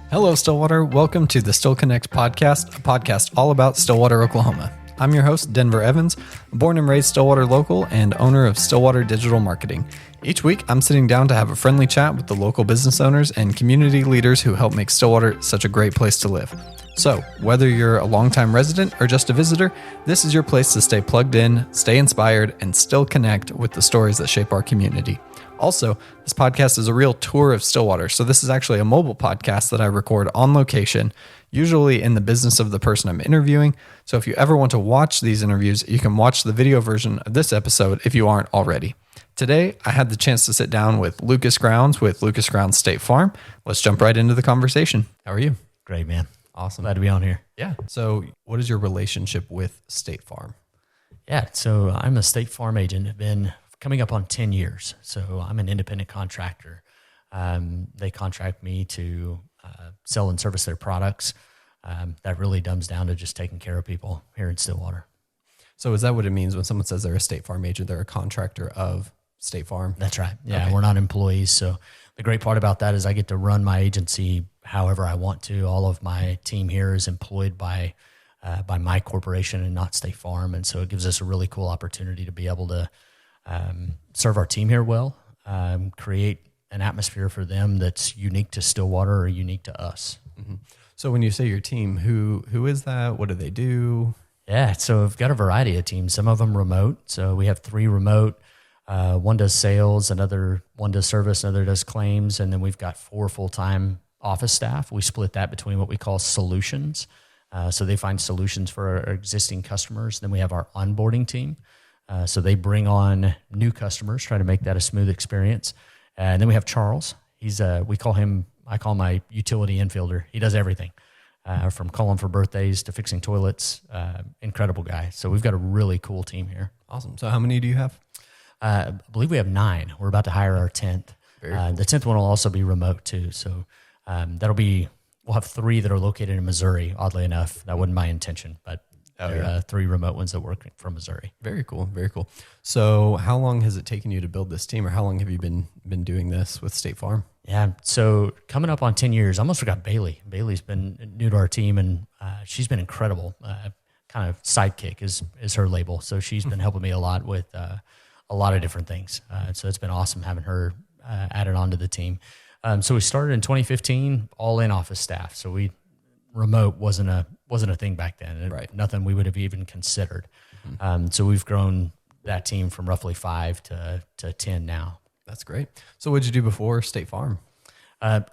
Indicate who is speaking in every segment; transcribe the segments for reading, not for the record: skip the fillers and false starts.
Speaker 1: Hello, Stillwater. Welcome to the Still Connect podcast, a podcast all about Stillwater, Oklahoma. I'm your host, Denver Evans, a born and raised Stillwater local and owner of Stillwater Digital Marketing. Each week, I'm sitting down to have a friendly chat with the local business owners and community leaders who help make Stillwater such a great place to live. So, whether you're a longtime resident or just a visitor, this is your place to stay plugged in, stay inspired, and still connect with the stories that shape our community. Also, this podcast is a real tour of Stillwater, so this is actually a mobile podcast that I record on location, usually in the business of the person I'm interviewing. So if you ever want to watch these interviews, you can watch the video version of this episode if you aren't already. Today, I had the chance to sit down with Lucas Grounds with Lucas Grounds State Farm. Let's jump right into the conversation. How are you?
Speaker 2: Great, man.
Speaker 1: Awesome.
Speaker 2: Glad to be on here.
Speaker 1: Yeah. So what is your relationship with State Farm?
Speaker 2: Yeah, so I'm a State Farm agent. I've been coming up on 10 years. So I'm an independent contractor. They contract me to sell and service their products. That really dumbs down to just taking care of people here in Stillwater.
Speaker 1: So is that what it means when someone says they're a State Farm agent, they're a contractor of State Farm?
Speaker 2: That's right. Yeah,
Speaker 1: Okay.
Speaker 2: We're not employees. So the great part about that is I get to run my agency however I want to. All of my team here is employed by my corporation and not State Farm. And so it gives us a really cool opportunity to be able to serve our team here well, create an atmosphere for them that's unique to Stillwater or unique to us.
Speaker 1: Mm-hmm. So when you say your team, who is that? What do they do?
Speaker 2: Yeah, so I've got a variety of teams. Some of them remote. So we have 3 remote. One does sales, one does service, another does claims, and then we've got 4 full-time office staff. We split that between what we call solutions. So they find solutions for our existing customers. Then we have our onboarding team. So they bring on new customers, try to make that a smooth experience. And then we have Charles. I call him my utility infielder. He does everything, from calling for birthdays to fixing toilets. Incredible guy. So we've got a really cool team here.
Speaker 1: Awesome. So how many do you have?
Speaker 2: I believe we have 9. We're about to hire our 10th.
Speaker 1: Very cool.
Speaker 2: The 10th one will also be remote too. So we'll have 3 that are located in Missouri. Oddly enough, that wasn't my intention, but there are 3 remote ones that work from Missouri.
Speaker 1: Very cool. Very cool. So how long has it taken you to build this team, or how long have you been doing this with State Farm?
Speaker 2: Yeah. So coming up on 10 years, I almost forgot Bailey. Bailey's been new to our team, and she's been incredible. Kind of sidekick is her label. So she's been helping me a lot with a lot of different things. So it's been awesome having her added onto the team. So we started in 2015, all in office staff. So remote wasn't a thing back then.
Speaker 1: Right.
Speaker 2: Nothing we would have even considered. Mm-hmm. So we've grown that team from roughly 5 to 10 now.
Speaker 1: That's great. So what did you do before State Farm?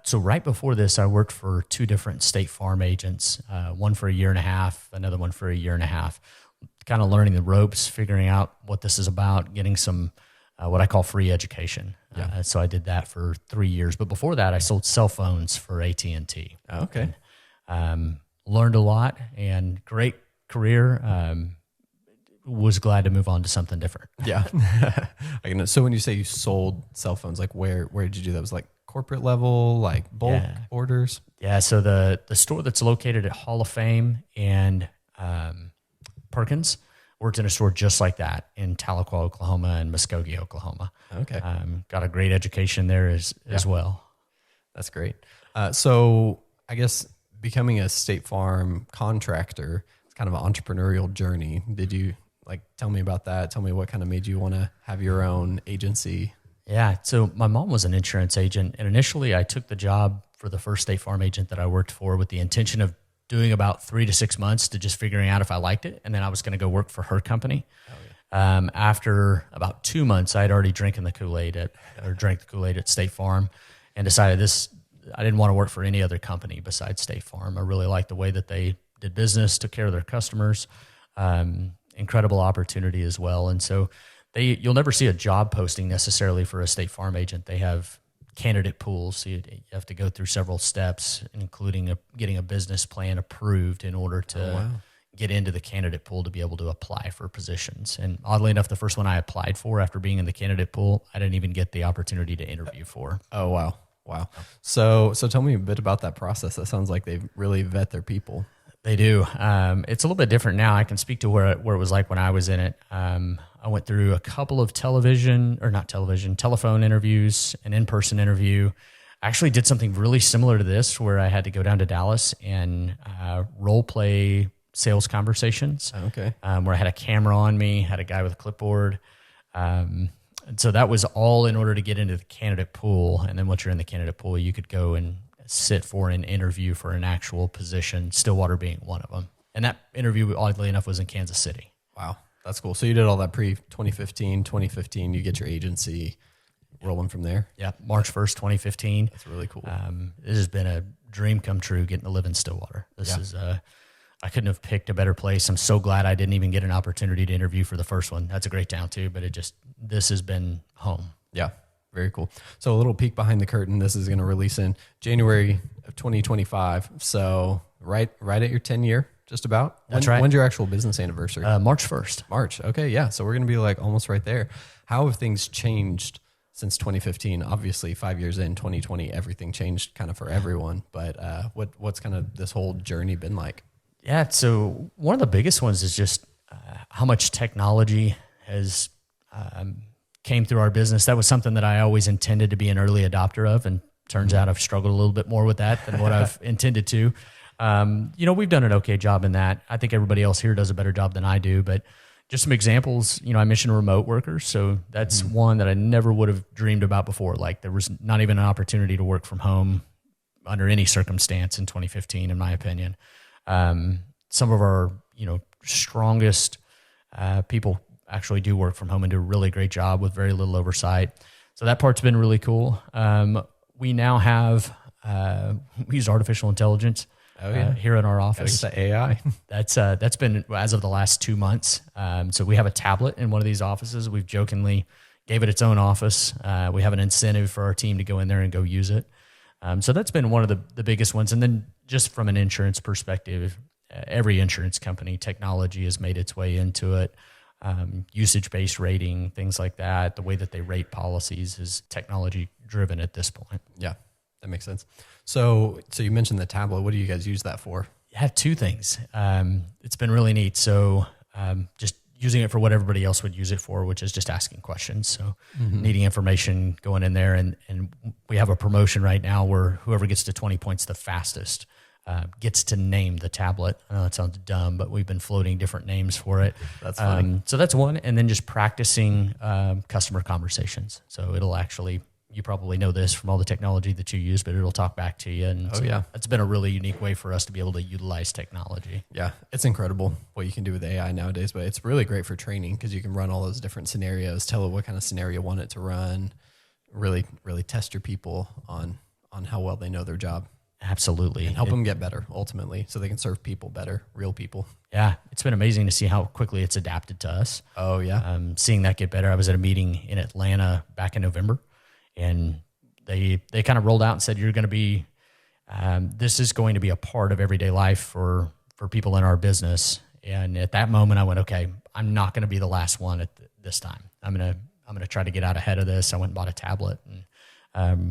Speaker 2: So right before this, I worked for 2 different State Farm agents, one for a year and a half, another one for a year and a half, kind of learning the ropes, figuring out what this is about, getting some what I call free education.
Speaker 1: Yeah.
Speaker 2: So I did that for 3 years. But before that, I sold cell phones for AT&T.
Speaker 1: Okay.
Speaker 2: Learned a lot and great career. Was glad to move on to something different.
Speaker 1: Yeah. So when you say you sold cell phones, like where did you do that? Was like corporate level, like bulk orders?
Speaker 2: Yeah. So the store that's located at Hall of Fame and Perkins worked in a store just like that in Tahlequah, Oklahoma and Muskogee, Oklahoma.
Speaker 1: Okay.
Speaker 2: Got a great education there as well.
Speaker 1: That's great. So I guess becoming a State Farm contractor, it's kind of an entrepreneurial journey. Did you tell me about that? Tell me what kind of made you want to have your own agency?
Speaker 2: Yeah. So my mom was an insurance agent, and initially I took the job for the first State Farm agent that I worked for with the intention of doing about 3 to 6 months to just figuring out if I liked it. And then I was going to go work for her company. Oh, yeah. After about 2 months, I had already drank the Kool-Aid at State Farm and decided I didn't want to work for any other company besides State Farm. I really liked the way that they did business, took care of their customers. Incredible opportunity as well. And so you'll never see a job posting necessarily for a State Farm agent. They have candidate pools. So you have to go through several steps, including getting a business plan approved in order to get into the candidate pool to be able to apply for positions. And oddly enough, the first one I applied for after being in the candidate pool, I didn't even get the opportunity to interview for.
Speaker 1: Oh, wow. Wow. So tell me a bit about that process. That sounds like they really vet their people.
Speaker 2: They do. It's a little bit different now. I can speak to where it was like when I was in it. I went through a couple of telephone interviews, an in-person interview. I actually did something really similar to this where I had to go down to Dallas and role play sales conversations.
Speaker 1: Okay.
Speaker 2: Where I had a camera on me, had a guy with a clipboard. And so that was all in order to get into the candidate pool. And then once you're in the candidate pool, you could go and sit for an interview for an actual position, Stillwater being one of them. And that interview, oddly enough, was in Kansas City.
Speaker 1: Wow. That's cool. So you did all that pre-2015, you get your agency rolling from there.
Speaker 2: Yeah, March 1st, 2015.
Speaker 1: That's really cool.
Speaker 2: This has been a dream come true getting to live in Stillwater. This is, I couldn't have picked a better place. I'm so glad I didn't even get an opportunity to interview for the first one. That's a great town too, but this has been home.
Speaker 1: Yeah, very cool. So a little peek behind the curtain. This is going to release in January of 2025. So right at your 10-year, just about.
Speaker 2: That's right.
Speaker 1: When's your actual business anniversary?
Speaker 2: March 1st.
Speaker 1: March. Okay, yeah. So we're going to be like almost right there. How have things changed since 2015? Obviously, 5 years in 2020, everything changed kind of for everyone. But what's kind of this whole journey been like?
Speaker 2: Yeah, so one of the biggest ones is just how much technology has came through our business. That was something that I always intended to be an early adopter of, and turns out I've struggled a little bit more with that than what I've intended to. We've done an okay job in that. I think everybody else here does a better job than I do, but just some examples, I mentioned remote workers. So that's one that I never would have dreamed about before. Like there was not even an opportunity to work from home under any circumstance in 2015, in my opinion. Some of our, strongest people actually do work from home and do a really great job with very little oversight. So that part's been really cool. We now have, we use artificial intelligence here in our office.
Speaker 1: The AI.
Speaker 2: That's been as of the last 2 months. So we have a tablet in one of these offices. We've jokingly gave it its own office. We have an incentive for our team to go in there and go use it. So that's been one of the biggest ones. And then just from an insurance perspective, every insurance company, technology has made its way into it. Usage-based rating, things like that. The way that they rate policies is technology driven at this point.
Speaker 1: Yeah, that makes sense. So you mentioned the tablet. What do you guys use that for?
Speaker 2: I have two things. It's been really neat. So just using it for what everybody else would use it for, which is just asking questions. So needing information, going in there, and we have a promotion right now where whoever gets to 20 points the fastest gets to name the tablet. I know that sounds dumb, but we've been floating different names for it.
Speaker 1: That's funny.
Speaker 2: So that's one. And then just practicing customer conversations. So it'll actually, you probably know this from all the technology that you use, but it'll talk back to you. And it's been a really unique way for us to be able to utilize technology.
Speaker 1: Yeah, it's incredible what you can do with AI nowadays, but it's really great for training because you can run all those different scenarios, tell it what kind of scenario you want it to run, really, really test your people on how well they know their job.
Speaker 2: Absolutely.
Speaker 1: And help them get better ultimately so they can serve people better, real people.
Speaker 2: Yeah, it's been amazing to see how quickly it's adapted to us.
Speaker 1: Oh, yeah.
Speaker 2: Seeing that get better. I was at a meeting in Atlanta back in November, and they kind of rolled out and said, you're going to be, this is going to be a part of everyday life for people in our business. And at that moment I went, okay, I'm not going to be the last one at this time. I'm going to try to get out ahead of this. I went and bought a tablet, and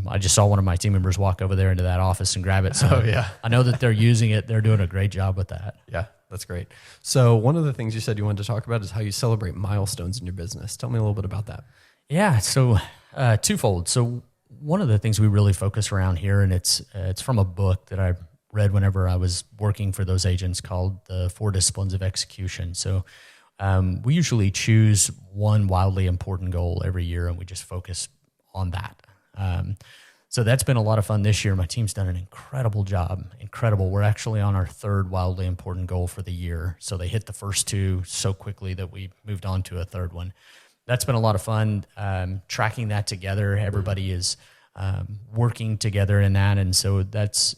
Speaker 2: I just saw one of my team members walk over there into that office and grab it. So I know that they're using it. They're doing a great job with that.
Speaker 1: Yeah, that's great. So one of the things you said you wanted to talk about is how you celebrate milestones in your business. Tell me a little bit about that.
Speaker 2: Yeah, so twofold. So one of the things we really focus around here, and it's from a book that I read whenever I was working for those agents called The 4 Disciplines of Execution. So we usually choose one wildly important goal every year, and we just focus on that. So that's been a lot of fun this year. My team's done an incredible job. Incredible. We're actually on our third wildly important goal for the year. So they hit the first two so quickly that we moved on to a third one. That's been a lot of fun, tracking that together. Everybody is working together in that. And so that's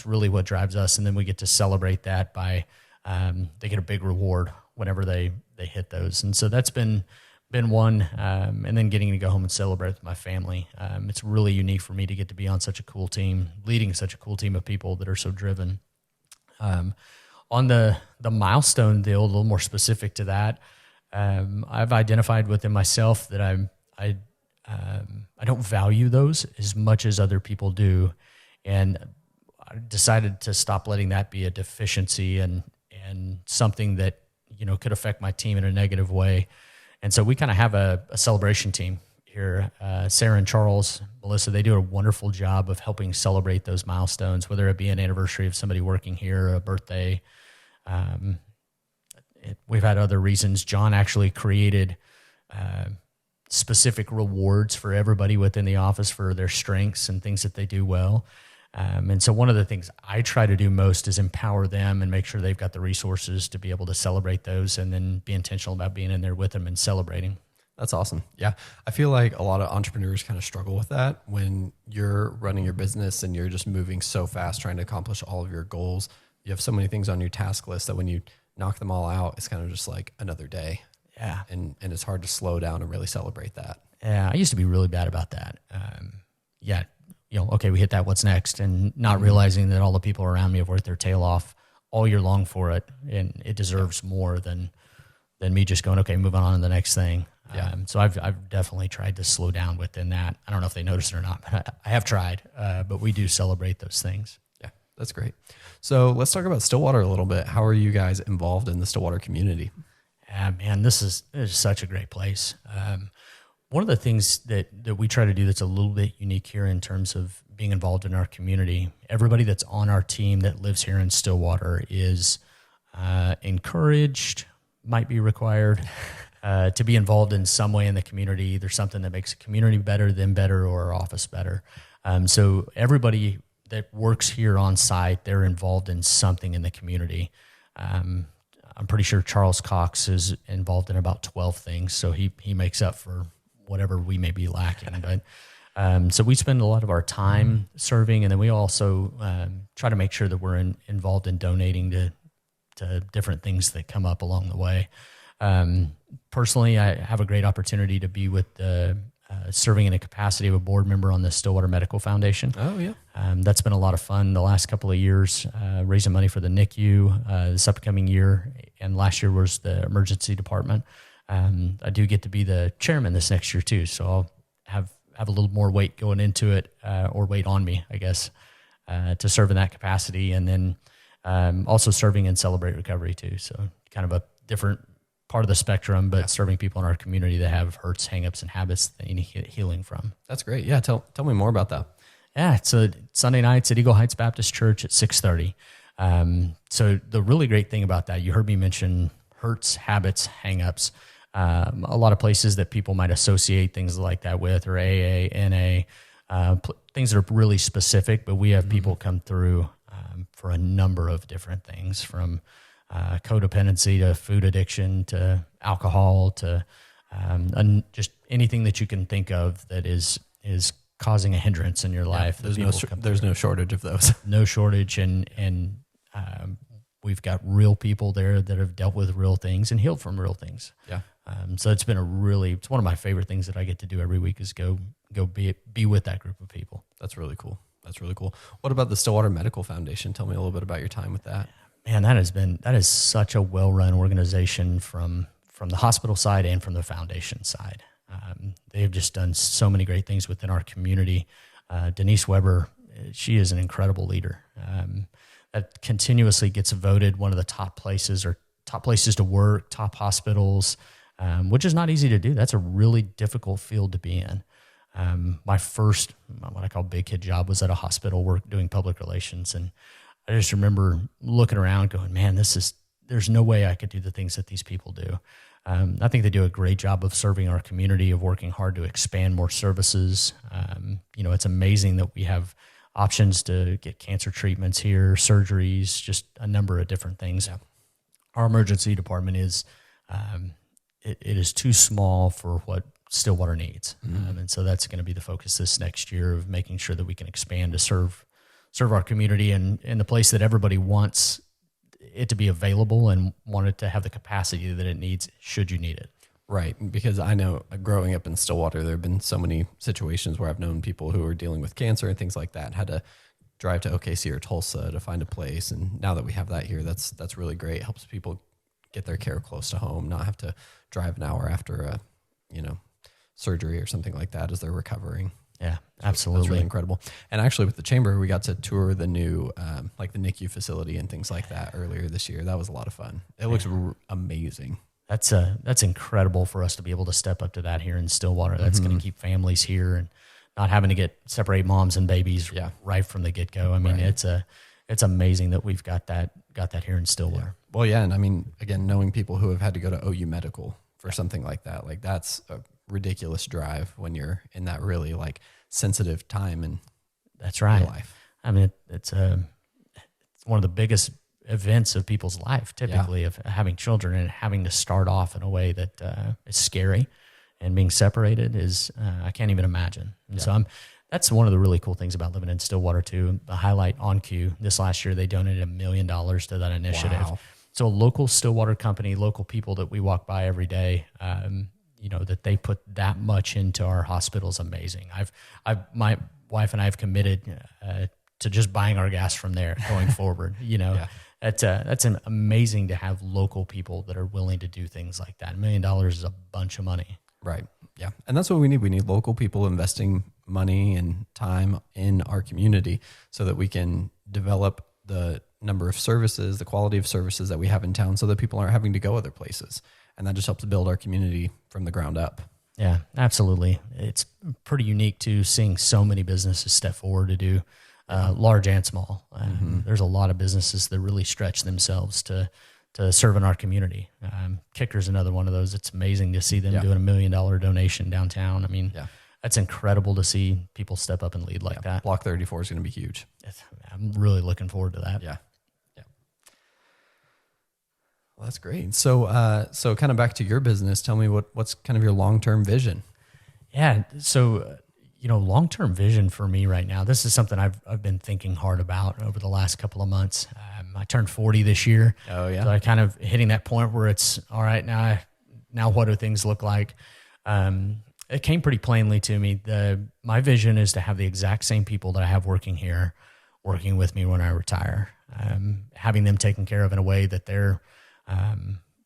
Speaker 2: really what drives us. And then we get to celebrate that by they get a big reward whenever they hit those. And so that's been one, and then getting to go home and celebrate with my family. It's really unique for me to get to be on such a cool team, leading such a cool team of people that are so driven. On the milestone deal, a little more specific to that, I've identified within myself that I don't value those as much as other people do, and I decided to stop letting that be a deficiency and something that could affect my team in a negative way. And so we kind of have a celebration team here, Sarah and Charles, Melissa, they do a wonderful job of helping celebrate those milestones, whether it be an anniversary of somebody working here, a birthday. We've had other reasons. John actually created specific rewards for everybody within the office for their strengths and things that they do well. And so one of the things I try to do most is empower them and make sure they've got the resources to be able to celebrate those, and then be intentional about being in there with them and celebrating.
Speaker 1: That's awesome. Yeah. I feel like a lot of entrepreneurs kind of struggle with that when you're running your business and you're just moving so fast, trying to accomplish all of your goals. You have so many things on your task list that when you knock them all out, it's kind of just like another day.
Speaker 2: Yeah.
Speaker 1: And it's hard to slow down and really celebrate that.
Speaker 2: Yeah. I used to be really bad about that. Okay, we hit that, what's next? And not realizing that all the people around me have worked their tail off all year long for it. And it deserves more than me just going, okay, moving on to the next thing.
Speaker 1: Yeah.
Speaker 2: So I've definitely tried to slow down within that. I don't know if they notice it or not, but I have tried. But we do celebrate those things.
Speaker 1: Yeah, that's great. So let's talk about Stillwater a little bit. How are you guys involved in the Stillwater community?
Speaker 2: Man, this is such a great place. One of the things that we try to do that's a little bit unique here in terms of being involved in our community, everybody that's on our team that lives here in Stillwater is encouraged, might be required, to be involved in some way in the community, either something that makes the community better, them better, or our office better. So everybody that works here on site, they're involved in something in the community. I'm pretty sure Charles Cox is involved in about 12 things, so he makes up for whatever we may be lacking. But so we spend a lot of our time serving, and then we also try to make sure that we're involved in donating to different things that come up along the way. Personally, I have a great opportunity to be with serving in a capacity of a board member on the Stillwater Medical Foundation.
Speaker 1: Oh, yeah.
Speaker 2: That's been a lot of fun the last couple of years, raising money for the NICU this upcoming year, and last year was the emergency department. I do get to be the chairman this next year too, so I'll have a little more weight going into it, or weight on me, I guess, to serve in that capacity, and then also serving in Celebrate Recovery too. So kind of a different part of the spectrum, but serving people in our community that have hurts, hangups, and habits that need healing from.
Speaker 1: That's great. Yeah, tell me more about that.
Speaker 2: Yeah, it's a Sunday nights at Eagle Heights Baptist Church at 6:30. So the really great thing about that, you heard me mention hurts, habits, hangups. A lot of places that people might associate things like that with, or AA, NA, things that are really specific, but we have people come through for a number of different things, from codependency to food addiction to alcohol to just anything that you can think of that is causing a hindrance in your life.
Speaker 1: There's no shortage of those.
Speaker 2: No shortage, and we've got real people there that have dealt with real things and healed from real things.
Speaker 1: Yeah.
Speaker 2: So it's been it's one of my favorite things that I get to do every week is go be with that group of people.
Speaker 1: That's really cool. What about the Stillwater Medical Foundation? Tell me a little bit about your time with that.
Speaker 2: Man, that is such a well-run organization from the hospital side and from the foundation side. They've just done so many great things within our community. Denise Weber, she is an incredible leader. That continuously gets voted one of the top places to work, top hospitals, which is not easy to do. That's a really difficult field to be in. My first, what I call big kid job, was at a hospital doing public relations. And I just remember looking around going, man, there's no way I could do the things that these people do. I think they do a great job of serving our community, of working hard to expand more services. It's amazing that we have options to get cancer treatments here, surgeries, just a number of different things. Yeah. Our emergency department is, it is too small for what Stillwater needs. And so that's going to be the focus this next year, of making sure that we can expand to serve our community in the place that everybody wants it to be available and want it to have the capacity that it needs should you need it.
Speaker 1: Right, because I know growing up in Stillwater, there have been so many situations where I've known people who are dealing with cancer and things like that, had to drive to OKC or Tulsa to find a place. And now that we have that here, that's really great. It helps people get their care close to home, not have to drive an hour after a surgery or something like that as they're recovering.
Speaker 2: Yeah, absolutely.
Speaker 1: That's really incredible. And actually with the chamber, we got to tour the new, the NICU facility and things like that earlier this year. That was a lot of fun. It looks amazing.
Speaker 2: that's incredible for us to be able to step up to that here in Stillwater. That's going to keep families here and not having to separate moms and babies right from the get-go. I mean, it's amazing that we've got that here in Stillwater.
Speaker 1: Yeah. Well, yeah. And I mean, again, knowing people who have had to go to OU Medical for something like that, like that's a ridiculous drive when you're in that really like sensitive time in
Speaker 2: that's right.
Speaker 1: your life.
Speaker 2: I mean, it's one of the biggest events of people's life, typically, of having children and having to start off in a way that is scary, and being separated is, I can't even imagine. And so that's one of the really cool things about living in Stillwater too. The highlight OnCue this last year, they donated $1 million to that initiative. Wow. So a local Stillwater company, local people that we walk by every day, that they put that much into our hospital is amazing. My wife and I have committed to just buying our gas from there going forward. That's amazing to have local people that are willing to do things like that. $1 million is a bunch of money.
Speaker 1: Right. Yeah. And that's what we need. We need local people investing money and time in our community so that we can develop the number of services, the quality of services that we have in town so that people aren't having to go other places. And that just helps build our community from the ground up.
Speaker 2: Yeah, absolutely. It's pretty unique to seeing so many businesses step forward to do large and small. There's a lot of businesses that really stretch themselves to serve in our community. Kicker's another one of those. It's amazing to see them doing $1 million donation downtown. I mean, that's incredible to see people step up and lead like that.
Speaker 1: Block 34 is going to be huge.
Speaker 2: I'm really looking forward to that.
Speaker 1: Yeah. Well, that's great. So kind of back to your business, tell me what's kind of your long-term vision?
Speaker 2: Yeah. So, long-term vision for me right now, this is something I've been thinking hard about over the last couple of months. I turned 40 this year.
Speaker 1: Oh yeah.
Speaker 2: So I kind of hitting that point where it's all right now what do things look like? It came pretty plainly to me. My vision is to have the exact same people that I have working here, working with me when I retire, having them taken care of in a way that they're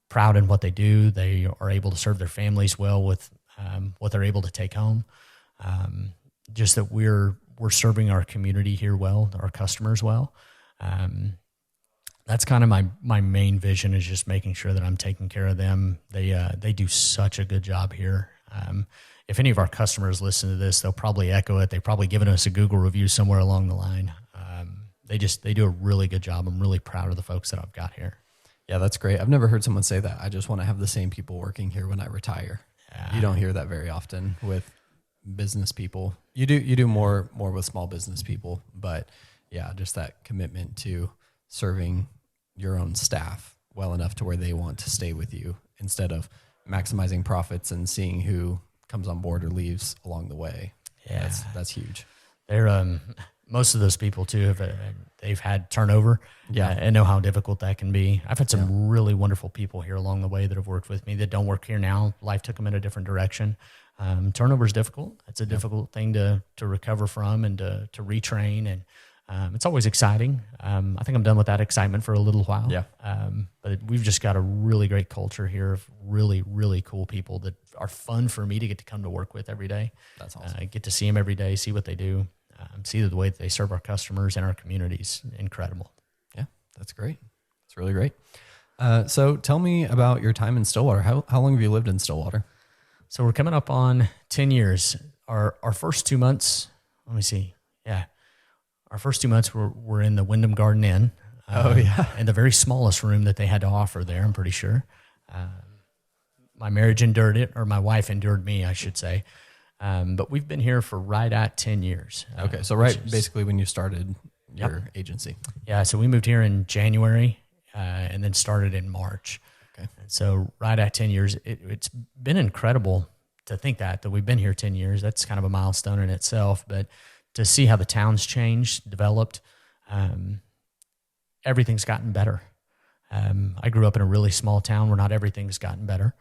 Speaker 2: proud in what they do. They are able to serve their families well with what they're able to take home. Just that we're serving our community here well, our customers well. That's kind of my main vision, is just making sure that I'm taking care of them. They do such a good job here. If any of our customers listen to this, they'll probably echo it. They've probably given us a Google review somewhere along the line. They do a really good job. I'm really proud of the folks that I've got here.
Speaker 1: Yeah, that's great. I've never heard someone say that. I just want to have the same people working here when I retire. Yeah. You don't hear that very often with business people. You do more with small business people, but yeah, just that commitment to serving your own staff well enough to where they want to stay with you instead of maximizing profits and seeing who comes on board or leaves along the way. Yeah, that's huge.
Speaker 2: They're most of those people too they've had turnover, and know how difficult that can be. I've had some really wonderful people here along the way that have worked with me that don't work here now. Life took them in a different direction. Turnover is difficult. It's a difficult thing to recover from and to retrain, and it's always exciting. I think I'm done with that excitement for a little while. Yeah. But we've just got a really great culture here of really, really cool people that are fun for me to get to come to work with every day. That's awesome. I get to see them every day, see what they do. See the way that they serve our customers and our communities. Incredible.
Speaker 1: Yeah, that's great. It's really great. So tell me about your time in Stillwater. How long have you lived in Stillwater?
Speaker 2: So we're coming up on 10 years. Our first 2 months, let me see. Yeah. Our first 2 months were in the Wyndham Garden Inn. And the very smallest room that they had to offer there, I'm pretty sure. My marriage endured it, or my wife endured me, I should say. But we've been here for right at 10 years.
Speaker 1: Okay, so basically when you started your agency.
Speaker 2: Yeah, so we moved here in January and then started in March. Okay. And so right at 10 years, it's been incredible to think that we've been here 10 years. That's kind of a milestone in itself. But to see how the town's changed, developed, everything's gotten better. I grew up in a really small town where not everything's gotten better.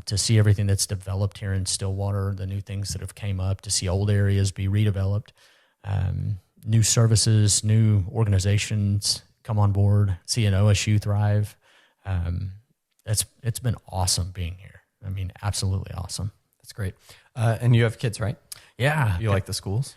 Speaker 2: To see everything that's developed here in Stillwater, the new things that have came up, to see old areas be redeveloped, new services, new organizations come on board, see an OSU thrive. It's been awesome being here. I mean, absolutely awesome.
Speaker 1: That's great. And you have kids, right?
Speaker 2: Yeah.
Speaker 1: You like the schools?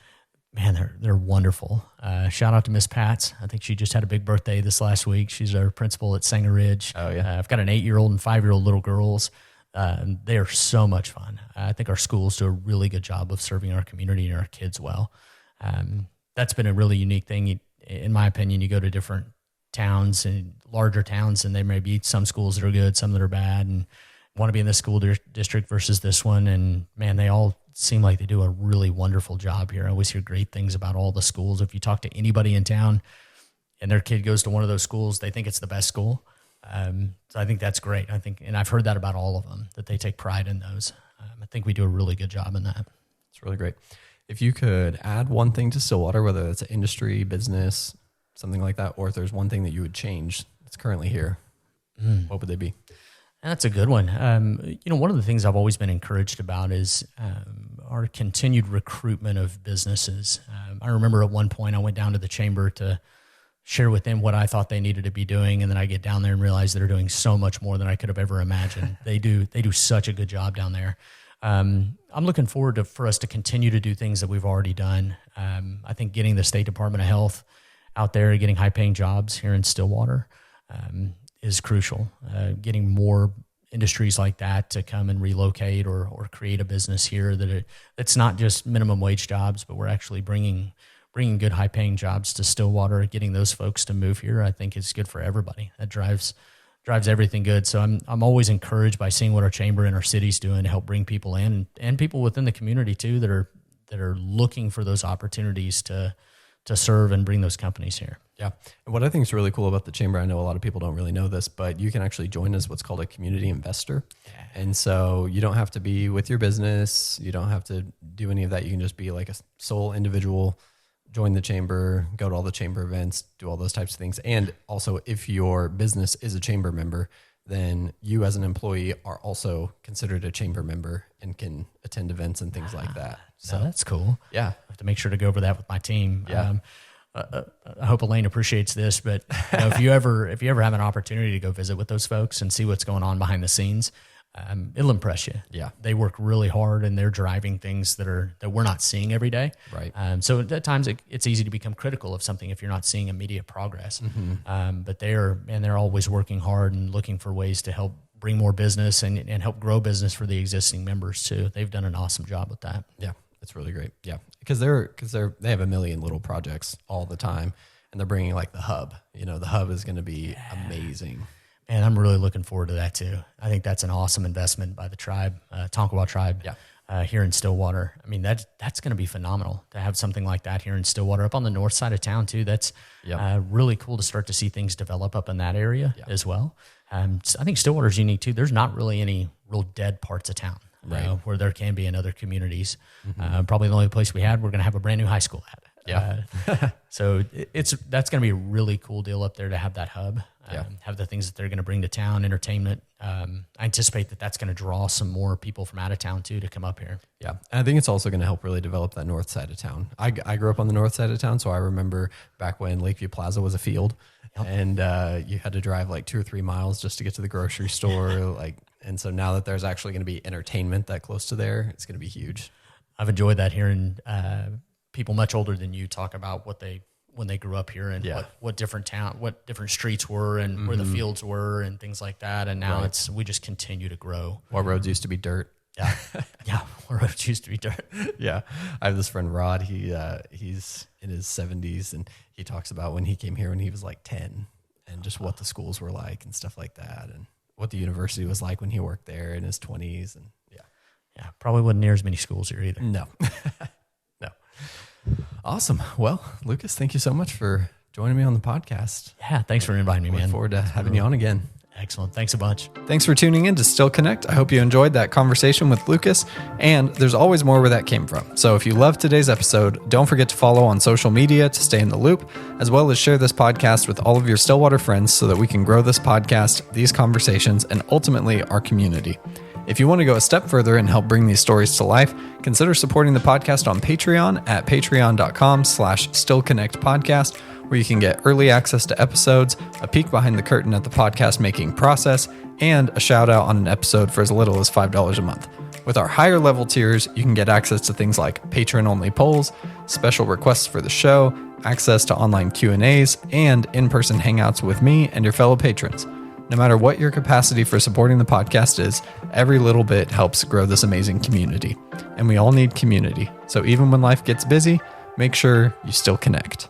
Speaker 2: Man, they're wonderful. Shout out to Miss Pats. I think she just had a big birthday this last week. She's our principal at Sanger Ridge.
Speaker 1: Oh, yeah.
Speaker 2: I've got an 8-year-old and 5-year-old little girls. They are so much fun. I think our schools do a really good job of serving our community and our kids well. That's been a really unique thing. In my opinion, you go to different towns and larger towns, and there may be some schools that are good, some that are bad, and want to be in this school district versus this one. And man, they all seem like they do a really wonderful job here. I always hear great things about all the schools. If you talk to anybody in town and their kid goes to one of those schools, they think it's the best school. So I think that's great. And I've heard that about all of them, that they take pride in those. I think we do a really good job in that.
Speaker 1: It's really great. If you could add one thing to Stillwater, whether it's an industry, business, something like that, or if there's one thing that you would change that's currently here, what would they be?
Speaker 2: That's a good one. One of the things I've always been encouraged about is our continued recruitment of businesses. I remember at one point I went down to the chamber to share with them what I thought they needed to be doing, and then I get down there and realize they're doing so much more than I could have ever imagined. They do such a good job down there. I'm looking forward for us to continue to do things that we've already done. I think getting the State Department of Health out there, getting high-paying jobs here in Stillwater is crucial. Getting more industries like that to come and relocate or create a business here that's not just minimum wage jobs, but we're actually bringing good high-paying jobs to Stillwater. Getting those folks to move here, I think, is good for everybody. That drives everything good. So I'm always encouraged by seeing what our chamber and our city's doing to help bring people in and people within the community too that are looking for those opportunities to serve and bring those companies here.
Speaker 1: Yeah. And what I think is really cool about the chamber, I know a lot of people don't really know this, but you can actually join as what's called a community investor. Yeah. And so you don't have to be with your business. You don't have to do any of that. You can just be like a sole individual, join the chamber, go to all the chamber events, do all those types of things. And also, if your business is a chamber member, then you as an employee are also considered a chamber member and can attend events and things like that.
Speaker 2: So that's cool.
Speaker 1: Yeah.
Speaker 2: I have to make sure to go over that with my team.
Speaker 1: Yeah.
Speaker 2: I hope Elaine appreciates this, but if you ever have an opportunity to go visit with those folks and see what's going on behind the scenes, it'll impress you.
Speaker 1: Yeah.
Speaker 2: They work really hard and they're driving things that we're not seeing every day.
Speaker 1: Right.
Speaker 2: So at times it's easy to become critical of something if you're not seeing immediate progress. Mm-hmm. But they're always working hard and looking for ways to help bring more business and help grow business for the existing members too. They've done an awesome job with that.
Speaker 1: Yeah. It's really great. Yeah. Because they have a million little projects all the time, and they're bringing like the hub. The hub is going to be amazing.
Speaker 2: And I'm really looking forward to that too. I think that's an awesome investment by the tribe, Tonkawa tribe, here in Stillwater. I mean, that's going to be phenomenal to have something like that here in Stillwater, up on the north side of town too. That's really cool to start to see things develop up in that area as well. I think Stillwater's unique too. There's not really any real dead parts of town. Right. Where there can be in other communities. Mm-hmm. Probably the only place we're going to have a brand new high school at.
Speaker 1: Yeah.
Speaker 2: So that's going to be a really cool deal up there to have that hub, have the things that they're going to bring to town, entertainment. I anticipate that's going to draw some more people from out of town too to come up here.
Speaker 1: Yeah. And I think it's also going to help really develop that north side of town. I grew up on the north side of town, so I remember back when Lakeview Plaza was a field and you had to drive like 2 or 3 miles just to get to the grocery store. And so now that there's actually going to be entertainment that close to there, it's going to be huge.
Speaker 2: I've enjoyed that hearing people much older than you talk about when they grew up here and what different streets were and where the fields were and things like that. And now we just continue to grow.
Speaker 1: What roads used to be dirt.
Speaker 2: Yeah. Yeah. What roads used to be dirt.
Speaker 1: Yeah. I have this friend, Rod. He's in his 70s and he talks about when he came here when he was like 10 and just what the schools were like and stuff like that. And what the university was like when he worked there in his 20s. And
Speaker 2: yeah, probably wasn't near as many schools here either.
Speaker 1: No. No. Awesome. Well, Lucas, thank you so much for joining me on the podcast.
Speaker 2: Yeah, thanks for inviting me, man.
Speaker 1: Look forward to having you on again.
Speaker 2: Excellent. Thanks a bunch.
Speaker 1: Thanks for tuning in to Still Connect. I hope you enjoyed that conversation with Lucas, and there's always more where that came from. So if you loved today's episode, don't forget to follow on social media to stay in the loop, as well as share this podcast with all of your Stillwater friends so that we can grow this podcast, these conversations, and ultimately our community. If you want to go a step further and help bring these stories to life, consider supporting the podcast on Patreon at patreon.com/StillConnectPodcast, where you can get early access to episodes, a peek behind the curtain at the podcast making process, and a shout out on an episode for as little as $5 a month. With our higher level tiers, you can get access to things like patron-only polls, special requests for the show, access to online Q&As, and in-person hangouts with me and your fellow patrons. No matter what your capacity for supporting the podcast is, every little bit helps grow this amazing community. And we all need community. So even when life gets busy, make sure you still connect.